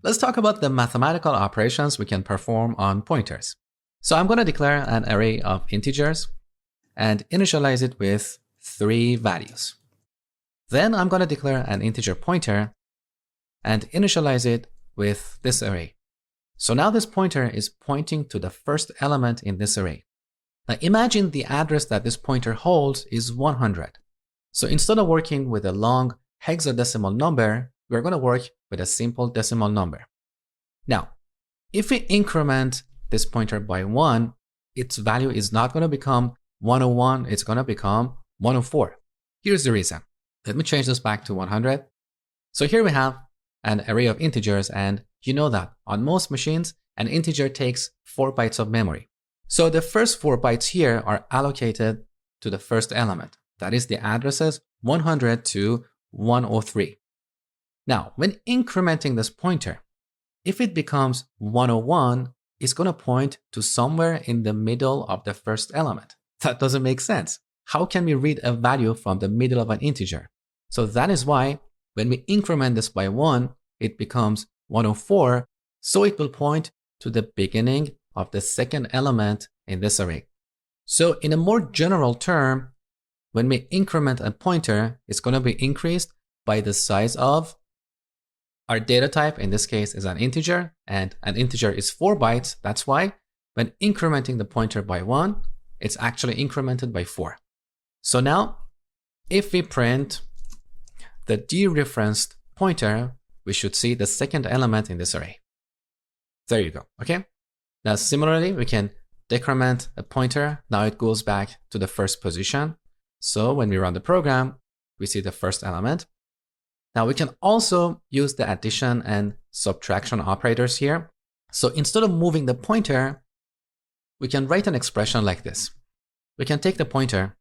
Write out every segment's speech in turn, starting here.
let's talk about the mathematical operations we can perform on pointers. So I'm going to declare an array of integers and initialize it with 3 values. Then I'm going to declare an integer pointer and initialize it with this array. So now this pointer is pointing to the first element in this array. Now imagine the address that this pointer holds is 100. So instead of working with a long hexadecimal number, we're going to work with a simple decimal number. Now, if we increment this pointer by 1, its value is not going to become 101, it's going to become 104. Here's the reason. Let me change this back to 100. So here we have an array of integers, and you know that on most machines, an integer takes 4 bytes of memory. So the first 4 bytes here are allocated to the first element. That is the addresses 100 to 103. Now, when incrementing this pointer, if it becomes 101, it's going to point to somewhere in the middle of the first element. That doesn't make sense. How can we read a value from the middle of an integer? So that is why when we increment this by 1, it becomes 104, so it will point to the beginning of the second element in this array. So in a more general term, when we increment a pointer, it's going to be increased by the size of our data type. In this case is an integer, and an integer is 4 bytes. That's why when incrementing the pointer by 1, it's actually incremented by 4. So now, if we print the dereferenced pointer, we should see the second element in this array. There you go, okay? Now, similarly, we can decrement a pointer. Now it goes back to the first position. So when we run the program, we see the first element. Now we can also use the addition and subtraction operators here. So instead of moving the pointer, we can write an expression like this. We can take the pointer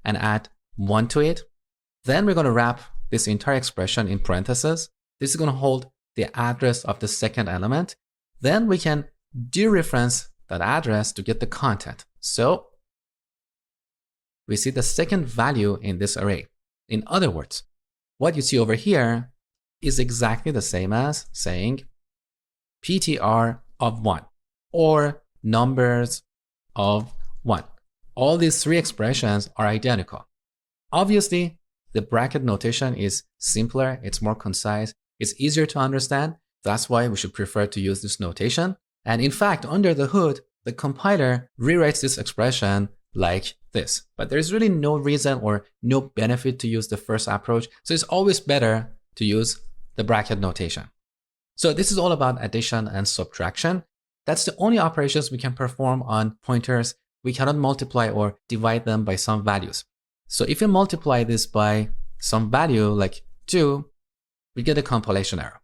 and add 1 to it. Then we're going to wrap this entire expression in parentheses. This is going to hold the address of the second element. Then we can dereference that address to get the content. So we see the second value in this array. In other words, what you see over here is exactly the same as saying PTR of 1 or numbers of 1. All these 3 expressions are identical. Obviously, the bracket notation is simpler, it's more concise, it's easier to understand. That's why we should prefer to use this notation. And in fact, under the hood, the compiler rewrites this expression like this. But there's really no reason or no benefit to use the first approach. So it's always better to use the bracket notation. So this is all about addition and subtraction. That's the only operations we can perform on pointers. We cannot multiply or divide them by some values. So if you multiply this by some value like 2, we get a compilation error.